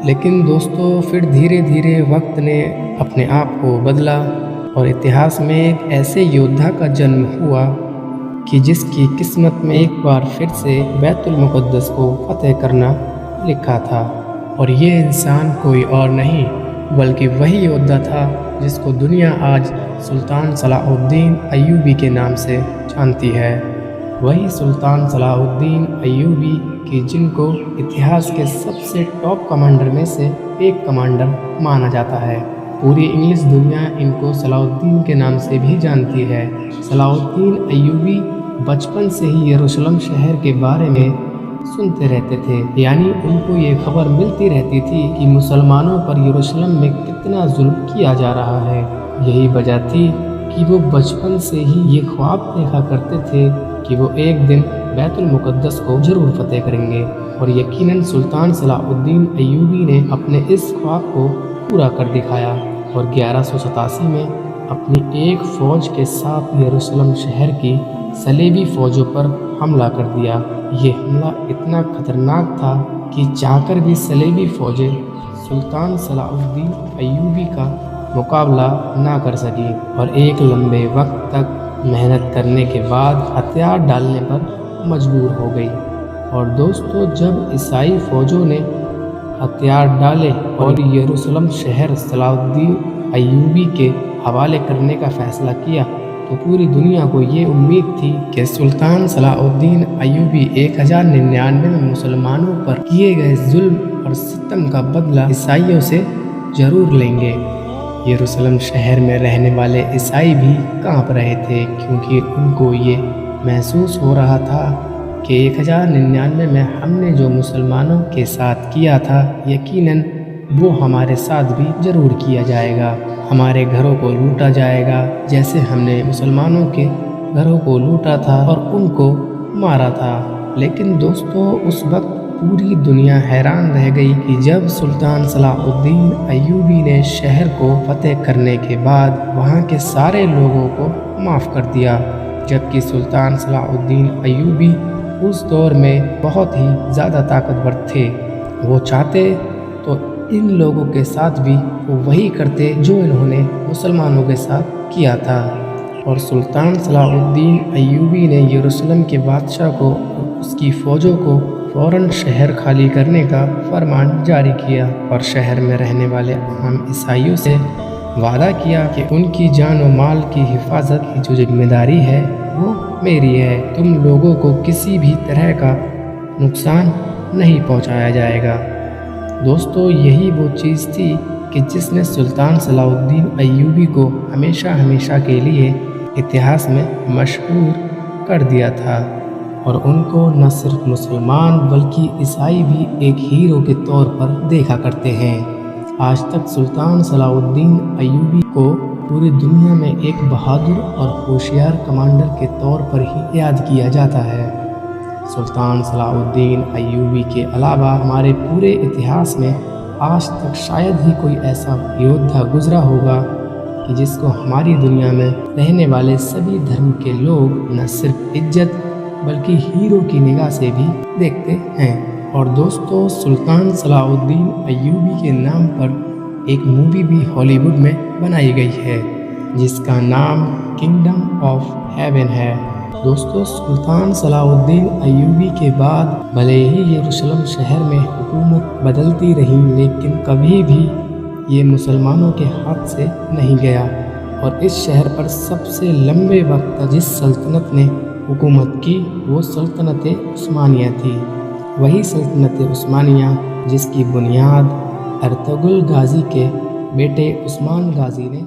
لیکن دوستو پھر دھیرے دھیرے وقت نے اپنے آپ کو بدلا اور اتہاس میں ایک ایسے یودھا کا جنم ہوا کہ جس کی قسمت میں ایک بار پھر سے بیت المقدس کو فتح کرنا لکھا تھا، اور یہ انسان کوئی اور نہیں بلکہ وہی یودھا تھا جس کو دنیا آج سلطان صلاح الدین ایوبی کے نام سے جانتی ہے۔ وہی سلطان صلاح الدین ایوبی کہ جن کو اتہاس کے سب سے ٹاپ کمانڈر میں سے ایک کمانڈر مانا جاتا ہے۔ پوری انگلش دنیا ان کو صلاح الدین کے نام سے بھی جانتی ہے۔ صلاح الدین ایوبی بچپن سے ہی یروشلم شہر کے بارے میں سنتے رہتے تھے، یعنی ان کو یہ خبر ملتی رہتی تھی کہ مسلمانوں پر یروشلم میں کتنا ظلم کیا جا رہا ہے۔ یہی وجہ تھی کہ وہ بچپن سے ہی یہ خواب دیکھا کرتے تھے کہ وہ ایک دن بیت المقدس کو ضرور فتح کریں گے، اور یقیناً سلطان صلاح الدین ایوبی نے اپنے اس خواب کو پورا کر دکھایا اور 1187 میں اپنی ایک فوج کے ساتھ یروشلم شہر کی صلیبی فوجوں پر حملہ کر دیا۔ یہ حملہ اتنا خطرناک تھا کہ چاہ کر بھی صلیبی فوجیں سلطان صلاح الدین ایوبی کا مقابلہ نہ کر سکی، اور ایک لمبے وقت تک محنت کرنے کے بعد ہتھیار ڈالنے پر مجبور ہو گئی۔ اور دوستو، جب عیسائی فوجوں نے ہتھیار ڈالے اور یروشلم شہر صلاح الدین ایوبی کے حوالے کرنے کا فیصلہ کیا تو پوری دنیا کو یہ امید تھی کہ سلطان صلاح الدین ایوبی 1099 میں مسلمانوں پر کیے گئے ظلم اور ستم کا بدلہ عیسائیوں سے ضرور لیں گے۔ یروشلم شہر میں رہنے والے عیسائی بھی کانپ رہے تھے، کیونکہ ان کو یہ محسوس ہو رہا تھا کہ 1099 میں ہم نے جو مسلمانوں کے ساتھ کیا تھا، یقیناً وہ ہمارے ساتھ بھی ضرور کیا جائے گا۔ ہمارے گھروں کو لوٹا جائے گا جیسے ہم نے مسلمانوں کے گھروں کو لوٹا تھا اور ان کو مارا تھا۔ لیکن دوستو، اس وقت پوری دنیا حیران رہ گئی کہ جب سلطان صلاح الدین ایوبی نے شہر کو فتح کرنے کے بعد وہاں کے سارے لوگوں کو معاف کر دیا، جبکہ سلطان صلاح الدین ایوبی اس دور میں بہت ہی زیادہ طاقتور تھے۔ وہ چاہتے تو ان لوگوں کے ساتھ بھی وہ وہی کرتے جو انہوں نے مسلمانوں کے ساتھ کیا تھا، اور سلطان صلاح الدین ایوبی نے یروشلم کے بادشاہ کو اور اس کی فوجوں کو فوراً شہر خالی کرنے کا فرمان جاری کیا، اور شہر میں رہنے والے عام عیسائیوں سے وعدہ کیا کہ ان کی جان و مال کی حفاظت کی جو ذمہ داری ہے وہ میری ہے، تم لوگوں کو کسی بھی طرح کا نقصان نہیں پہنچایا جائے گا۔ دوستو، یہی وہ چیز تھی کہ جس نے سلطان صلاح الدین ایوبی کو ہمیشہ ہمیشہ کے لیے اتہاس میں مشہور کر دیا تھا، اور ان کو نہ صرف مسلمان بلکہ عیسائی بھی ایک ہیرو کے طور پر دیکھا کرتے ہیں۔ آج تک سلطان صلاح الدین ایوبی کو پوری دنیا میں ایک بہادر اور ہوشیار کمانڈر کے طور پر ہی یاد کیا جاتا ہے۔ سلطان صلاح الدین ایوبی کے علاوہ ہمارے پورے اتہاس میں آج تک شاید ہی کوئی ایسا یودھا گزرا ہوگا کہ جس کو ہماری دنیا میں رہنے والے سبھی دھرم کے لوگ نہ صرف عزت بلکہ ہیرو کی نگاہ سے بھی دیکھتے ہیں۔ اور دوستو، سلطان صلاح الدین ایوبی کے نام پر ایک مووی بھی ہالی ووڈ میں بنائی گئی ہے جس کا نام کنگڈم آف ہیون ہے۔ دوستو، سلطان صلاح الدین ایوبی کے بعد بھلے ہی یروشلم شہر میں حکومت بدلتی رہی، لیکن کبھی بھی یہ مسلمانوں کے ہاتھ سے نہیں گیا، اور اس شہر پر سب سے لمبے وقت تک جس سلطنت نے حکومت کی وہ سلطنت عثمانیہ تھی۔ وہی سلطنت عثمانیہ جس کی بنیاد ارطغرل غازی کے بیٹے عثمان غازی نے